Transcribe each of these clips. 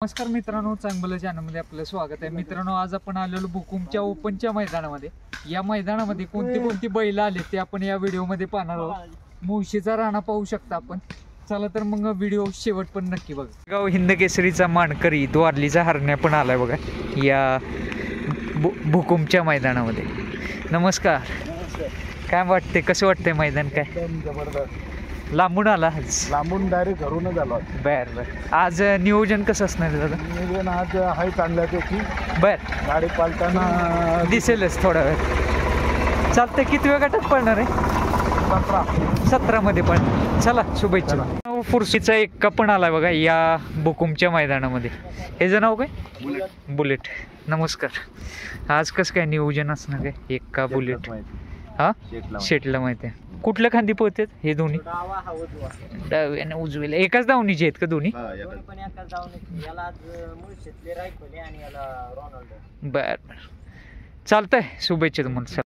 नमस्कार मित्रांनो, चांगलं चॅनलमध्ये आपलं स्वागत आहे. मित्रांनो, आज आपण आलेलो बुकुमच्या ओपनच्या मैदानामध्ये. या मैदानामध्ये कोणती कोणती बैल आले ते आपण या व्हिडिओमध्ये पाहणार आहोत. मुळशीचा राणा पाहू शकता आपण. चला तर मग व्हिडिओ शेवट पण नक्की बघा. गाव हिंद केसरीचा मानकरी द्वारलीचा हरण्या पण आलाय बघा या बुकुमच्या मैदानामध्ये. नमस्कार. काय वाटते, कसं वाटतंय मैदान? काय लांबून आला? लांबून डायरेक्ट घरूनच आलो. बर बर. आज नियोजन कसं असणार दादा? नियोजन आज आहे चांगल्यापैकी. बर, गाडी पालताना दिसेलच थोडा वेळ. चालतंय. किती वेळ गटात पळणार आहे? 17 मध्ये पण. चला, शुभेच्छा. फुरशीचा एक पण आलाय बघा या बुकुमच्या मैदानामध्ये. हे जण नाव काय? बुलेट. नमस्कार. आज कसं काय नियोजन असणार? काय एक का बुलेट? हा, शेटला माहिती आहे. कुठल्या खांदी पोहतात हे दोन्ही? डावी आणि उजवीला. एकाच दावणीचे आहेत का दोन्ही? बर बर, चालतंय. शुभेच्छा तुम्हाला.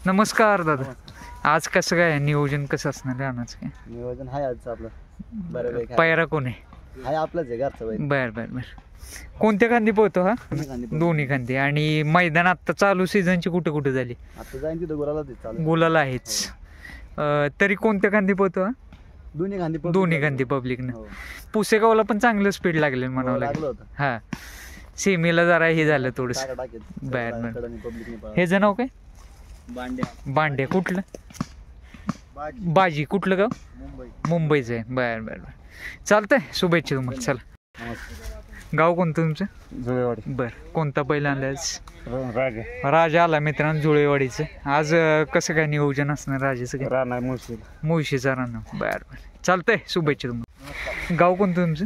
नमस्कार दादा. आज कसं काय नियोजन, कसं असणार राहणार? काय नियोजन आहे आज आपलं? पायरा कोण आहे? आपलंच आहे घरचं. बर बर बर. कोणत्या खांदी पोहतो हा? दोन्ही खांदी. आणि मैदान आता चालू सीझनची कुठे कुठे झाली? आता जाईन तिथं गुलाला आहेच. तरी कोणत्या खांदी पोहतो हा? दोन्ही खांदी पब्लिकनं. पुसेगावला पण चांगलं स्पीड लागले म्हणावं लागलं. हा, सेमीला जरा हे झालं थोडस. बर बर. हे जण नाव काय? बांड्या. कुठलं? बाजी. कुठलं गाव? मुंबईचं आहे. बर बर बर. चालतंय. शुभेच्छा तुम्हाला. चला. गाव कोणतं तुमचं? जुळेवाडी. बर. कोणता पहिला आणलायच? राजा आला मित्रांनो जुळेवाडीचं. आज कसं काय नियोजन असणार राजाचं? काय राणा मुळशीचा राणा. बर बर. चालतंय. शुभेच्छा तुम्हाला. गाव कोणतं तुमचं?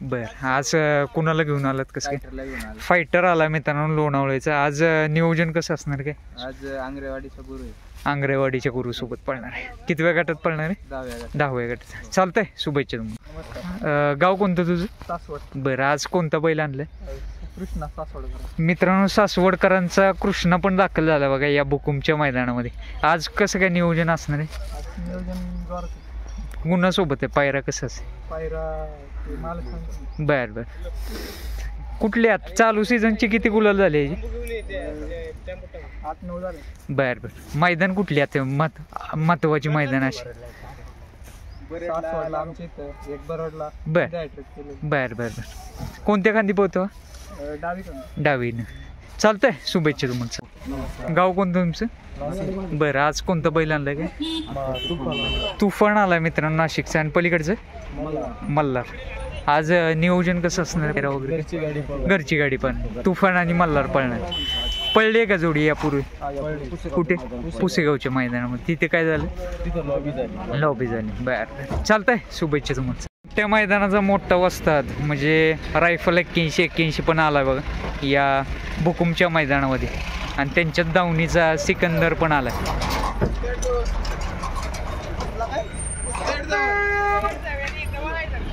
बर. आज कुणाला घेऊन आलात? कसं काय? फायटर आला मित्रांनो लोणावळ्याचं. आज नियोजन कसं असणार? काय आज आंग्रेवाडीचा गुरु आहे. आंग्रेवाडीच्या गुरुसोबत पळणार आहे. किती वेळ गटात पळणार आहे? 10व्या गटात. चालतंय. शुभेच्छा तुम्हाला. गाव कोणतं तुझं? सासवड. बरं. आज कोणता बैल आणलाय? कृष्णा सासवडकर. मित्रांनो, सासवडकरांचा कृष्णा पण दाखल झाला बघा या बुकुमच्या मैदानामध्ये. आज कसं काय नियोजन असणार आहे? नियोजन गुणासोबत आहे. पायरा कसं असेल? पायरा बर बर. कुठले आता चालू सीझनचे किती गुलाल झाले? 8-9 झाले. बर बर. मैदान कुठली आता महत्वाची मैदान अशी? बर बर बर बर. कोणत्या खांदी पोहतो? डावीनं. चालतंय. शुभेच्छा तुम्हाला. गाव कोणतं तुमचं? बरं. आज कोणतं बैल आणलं? काय तुफान आला मित्रांनो नाशिकचं. आणि पलीकडचं मल्हार. आज नियोजन कसं असणार वगैरे? घरची गाडी पण. तुफान आणि मल्हार पळणार. पळली का जोडी यापूर्वी? कुठे? पुसेगावच्या मैदानामध्ये. तिथे काय झालं? लॉबी झाली. बर. चालतंय. शुभेच्छा तुम्हाला. त्या मैदानाचा मोठा वस्ताद म्हणजे रायफल 81 पण आला बघा या बुकुमच्या मैदानामध्ये. आणि त्यांच्यात दावणीचा सिकंदर पण आला.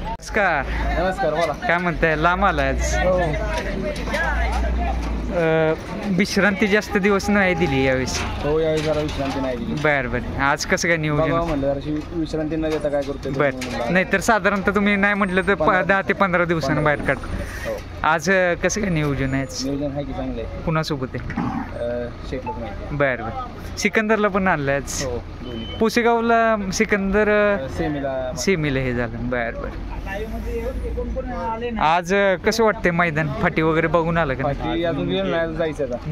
नमस्कार. बोला. काय म्हणताय? लांब आला आज. विश्रांती जास्त दिवस नाही दिली यावेळेस? हो, यावेळी जरा विश्रांती नाही दिली. बर बर. आज कसं काय नियोजन? म्हणलं विश्रांती न देता काय करतो. बर. नाहीतर साधारणतः तुम्ही नाही म्हटलं तर 10 ते 15 दिवसांना बाहेर काढ. आज कसं काय नियोजन आहे? नियोजन आहे की चांगलं आहे. कुणासोबत आहे? शेटलोक माहिती. बर बर. सिकंदरला पण आणलाय आज. हो. पुसेगावला सिकंदर सेमीला हे झालं. बर बर. आज कसं वाटतंय मैदान? फाटी वगैरे बघून आलं का?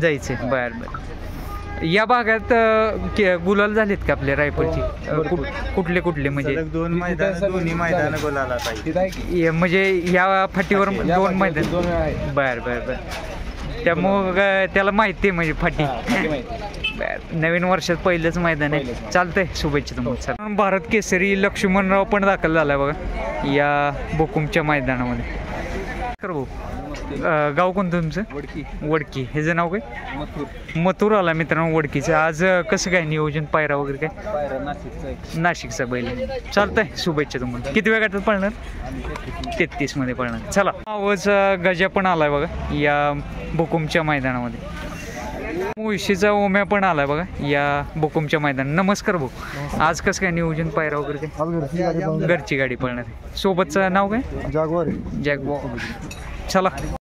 जायचंय. बर बर. या भागात गुलाल झालेत का आपल्या रायफलची? कुठले कुठले म्हणजे? दोन्ही मैदान गुलाला म्हणजे या फाटीवर 2 मैदान. बर बर बर. त्यामुळं त्याला माहिती आहे म्हणजे फाटी. नवीन वर्षात पहिलंच मैदान आहे. चालतंय. शुभेच्छा तुम्हाला. भारत केसरी लक्ष्मणराव पण दाखल झालाय बघा या बुकुमच्या मैदानामध्ये. भाऊ, गाव कोणतं तुमचं? वडकी. हे जे नाव काय? मथुर आला मित्रांनो वडकीचं. आज कसं काय नियोजन? पायरा वगैरे काय? नाशिकचा बैल. चालतंय. शुभेच्छा तुम्हाला. किती वेळ गटात पळणार? 33 मध्ये पळणार. चला. आवाज गजा पण आलाय बघा या बुकुमच्या मैदानामध्ये. मुळशीचा ओम्या पण आलाय बघा या बुकुमच्या मैदानात. नमस्कार भाऊ. आज कसं काय नियोजन? पायरा वगैरे काय? घरची गाडी पळणार आहे. सोबतचं नाव काय? जागवार. जॅगवार. चला